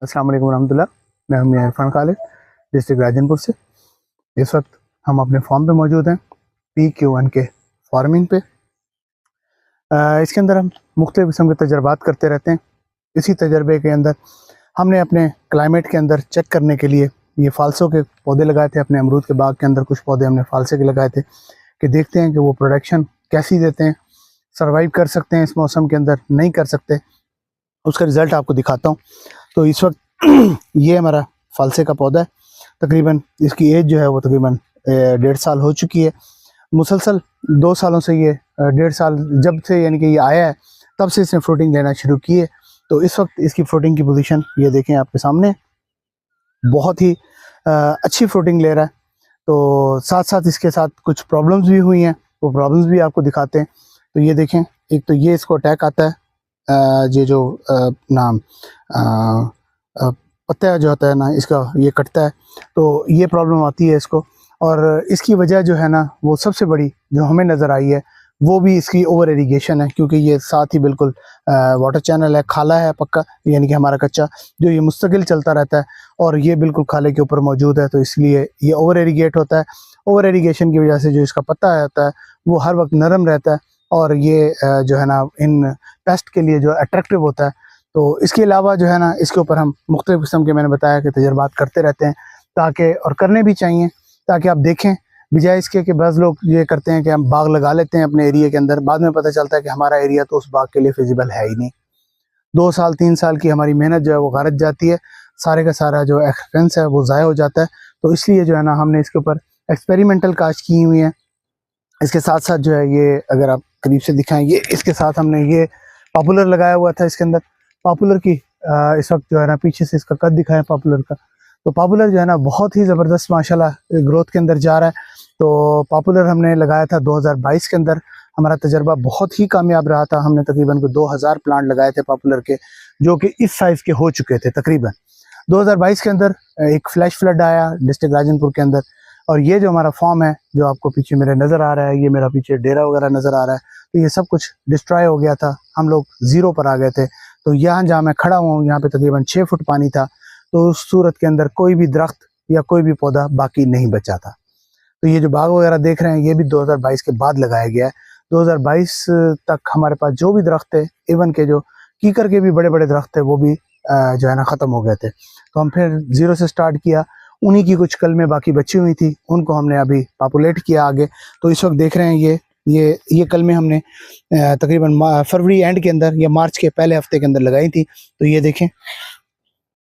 अस्सलाम वालेकुम रहमतुल्लाह। मैं हूं मियां इरफान खालिद, डिस्ट्रिक्ट राजनपुर से। इस वक्त हम अपने फार्म पे मौजूद हैं, PQ1 के फार्मिंग पे। इसके अंदर हम मुख्तलिफ़ किस्म के तजर्बात करते रहते हैं। इसी तजर्बे के अंदर हमने अपने क्लाइमेट के अंदर चेक करने के लिए ये फालसों के पौधे लगाए थे। अपने अमरूद के बाग के अंदर कुछ पौधे हमने फालसे के लगाए थे कि देखते हैं कि वो प्रोडक्शन कैसी देते हैं, सर्वाइव कर सकते हैं इस मौसम के अंदर, नहीं कर सकते। उसका रिज़ल्ट आपको दिखाता हूँ। तो इस वक्त ये हमारा फालसे का पौधा है। तकरीबन इसकी एज जो है वो तकरीबन 1.5 साल हो चुकी है। मुसलसल 2 सालों से ये 1.5 साल जब से यानी कि ये आया है तब से इसने फ्रूटिंग लेना शुरू की है। तो इस वक्त इसकी फ्रूटिंग की पोजीशन ये देखें आपके सामने, बहुत ही अच्छी फ्रूटिंग ले रहा है। तो साथ साथ इसके साथ कुछ प्रॉब्लम्स भी हुई हैं, वो प्रॉब्लम्स भी आपको दिखाते हैं। तो ये देखें, एक तो ये इसको अटैक आता है, ये जो नाम पत्ता जो होता है ना इसका, ये कटता है। तो ये प्रॉब्लम आती है इसको। और इसकी वजह जो है ना वो सबसे बड़ी जो हमें नज़र आई है वो भी इसकी ओवर इरिगेशन है, क्योंकि ये साथ ही बिल्कुल वाटर चैनल है, खाला है पक्का, यानी कि हमारा कच्चा, जो ये मुस्तकिल चलता रहता है और ये बिल्कुल खाले के ऊपर मौजूद है। तो इसलिए ये ओवर इरिगेट होता है। ओवर इरिगेशन की वजह से जो इसका पत्ता होता है वो हर वक्त नरम रहता है और ये जो है ना इन पेस्ट के लिए जो अट्रैक्टिव होता है। तो इसके अलावा जो है ना इसके ऊपर हम मुख्तलिफ़ किस्म के, मैंने बताया कि तजर्बात करते रहते हैं, ताकि और करने भी चाहिए, ताकि आप देखें बजाय इसके कि बाज़ लोग ये करते हैं कि हम बाग लगा लेते हैं अपने एरिया के अंदर, बाद में पता चलता है कि हमारा एरिया तो उस बाग के लिए फिजिबल है ही नहीं। 2 साल 3 साल की हमारी मेहनत जो है वो गारत जाती है, सारे का सारा जो एक्सपेंस है वो ज़ाया हो जाता है। तो इसलिए जो है ना हमने इसके ऊपर एक्सपेरिमेंटल काश्त की हुई है। इसके साथ साथ जो है ये अगर आप करीब से दिखाएं, ये इसके साथ हमने ये पॉपुलर लगाया हुआ था। इसके अंदर पॉपुलर की इस वक्त जो है ना पीछे से इसका कद दिखाएं पॉपुलर का, तो पॉपुलर जो है ना बहुत ही ज़बरदस्त माशाल्लाह ग्रोथ के अंदर जा रहा है। तो पॉपुलर हमने लगाया था 2022 के अंदर। हमारा तजर्बा बहुत ही कामयाब रहा था। हमने तकरीबन 2000 प्लांट लगाए थे पॉपुलर के, जो कि इस साइज़ के हो चुके थे तकरीबन। 2022 के अंदर एक फ्लैश फ्लड आया डिस्ट्रिक्ट राजनपुर के अंदर, और ये जो हमारा फॉर्म है जो आपको पीछे मेरे नज़र आ रहा है, ये मेरा पीछे डेरा वगैरह नज़र आ रहा है, तो ये सब कुछ डिस्ट्रॉय हो गया था। हम लोग ज़ीरो पर आ गए थे। तो यहाँ जहाँ मैं खड़ा हुआ हूँ यहाँ पे तकरीबन 6 फुट पानी था। तो उस सूरत के अंदर कोई भी दरख्त या कोई भी पौधा बाकी नहीं बचा था। तो ये जो बाग वगैरह देख रहे हैं ये भी 2022 के बाद लगाया गया है। 2022 तक हमारे पास जो भी दरख्त थे, इवन के जो कीकर के भी बड़े बड़े दरख्त थे, वो भी जो है ना ख़त्म हो गए थे। तो हम फिर ज़ीरो से स्टार्ट किया। उन्हीं की कुछ कलमें बाकी बची हुई थी, उनको हमने अभी पॉपुलेट किया आगे। तो इस वक्त देख रहे हैं ये कलमें हमने तकरीबन फरवरी एंड के अंदर या मार्च के पहले हफ्ते के अंदर लगाई थी। तो ये देखें,